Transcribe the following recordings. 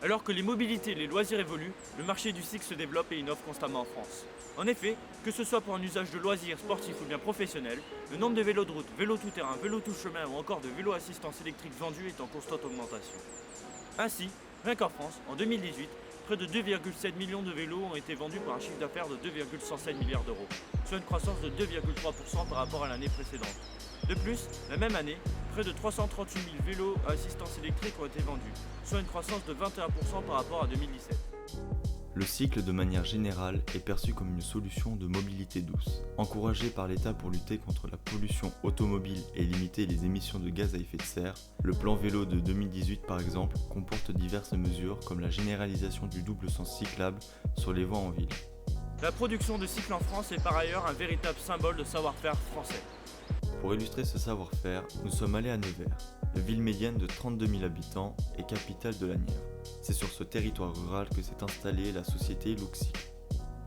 Alors que les mobilités et les loisirs évoluent, le marché du cycle se développe et innove constamment en France. En effet, que ce soit pour un usage de loisirs, sportif ou bien professionnel, le nombre de vélos de route, vélos tout-terrain, vélos tout-chemin ou encore de vélos assistance électrique vendus est en constante augmentation. Ainsi, rien qu'en France, en 2018, près de 2,7 millions de vélos ont été vendus pour un chiffre d'affaires de 2,107 milliards d'euros, soit une croissance de 2,3% par rapport à l'année précédente. De plus, la même année, près de 338 000 vélos à assistance électrique ont été vendus, soit une croissance de 21% par rapport à 2017. Le cycle, de manière générale, est perçu comme une solution de mobilité douce. Encouragé par l'État pour lutter contre la pollution automobile et limiter les émissions de gaz à effet de serre, le plan vélo de 2018 par exemple comporte diverses mesures comme la généralisation du double sens cyclable sur les voies en ville. La production de cycles en France est par ailleurs un véritable symbole de savoir-faire français. Pour illustrer ce savoir-faire, nous sommes allés à Nevers, ville médiane de 32 000 habitants et capitale de la Nièvre. C'est sur ce territoire rural que s'est installée la société Lookcycle.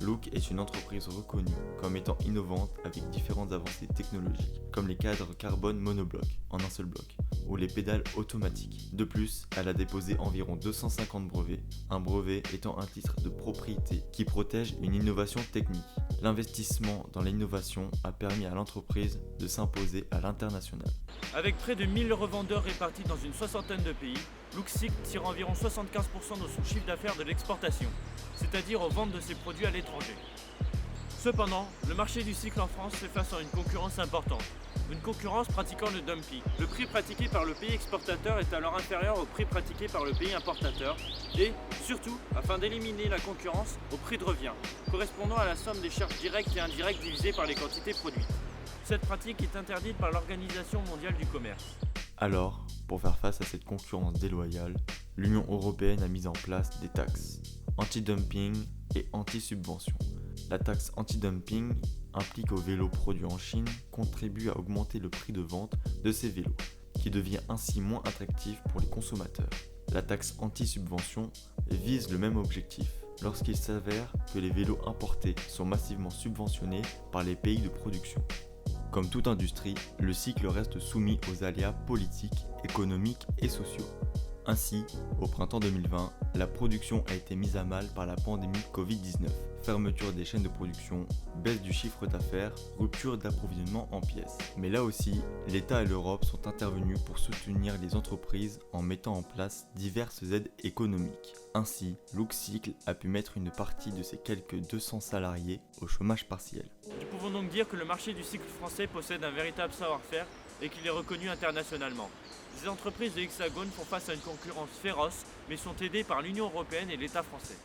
Look est une entreprise reconnue comme étant innovante avec différentes avancées technologiques, comme les cadres carbone monobloc en un seul bloc, ou les pédales automatiques. De plus, elle a déposé environ 250 brevets, un brevet étant un titre de propriété qui protège une innovation technique. L'investissement dans l'innovation a permis à l'entreprise de s'imposer à l'international. Avec près de 1000 revendeurs répartis dans une soixantaine de pays, Lookcycle tire environ 75% de son chiffre d'affaires de l'exportation, c'est-à-dire aux ventes de ses produits à l'étranger. Cependant, le marché du cycle en France fait face à une concurrence importante, une concurrence pratiquant le dumping. Le prix pratiqué par le pays exportateur est alors inférieur au prix pratiqué par le pays importateur et, surtout, afin d'éliminer la concurrence, au prix de revient, correspondant à la somme des charges directes et indirectes divisées par les quantités produites. Cette pratique est interdite par l'Organisation mondiale du commerce. Alors, pour faire face à cette concurrence déloyale, l'Union européenne a mis en place des taxes anti-dumping et anti-subvention. La taxe anti-dumping implique aux vélos produits en Chine contribue à augmenter le prix de vente de ces vélos, qui devient ainsi moins attractif pour les consommateurs. La taxe anti-subvention vise le même objectif lorsqu'il s'avère que les vélos importés sont massivement subventionnés par les pays de production. Comme toute industrie, le cycle reste soumis aux aléas politiques, économiques et sociaux. Ainsi, au printemps 2020, la production a été mise à mal par la pandémie Covid-19. Fermeture des chaînes de production, baisse du chiffre d'affaires, rupture d'approvisionnement en pièces. Mais là aussi, l'État et l'Europe sont intervenus pour soutenir les entreprises en mettant en place diverses aides économiques. Ainsi, Lookcycle a pu mettre une partie de ses quelques 200 salariés au chômage partiel. Nous pouvons donc dire que le marché du cycle français possède un véritable savoir-faire et qu'il est reconnu internationalement. Les entreprises de l'Hexagone font face à une concurrence féroce mais sont aidées par l'Union européenne et l'État français.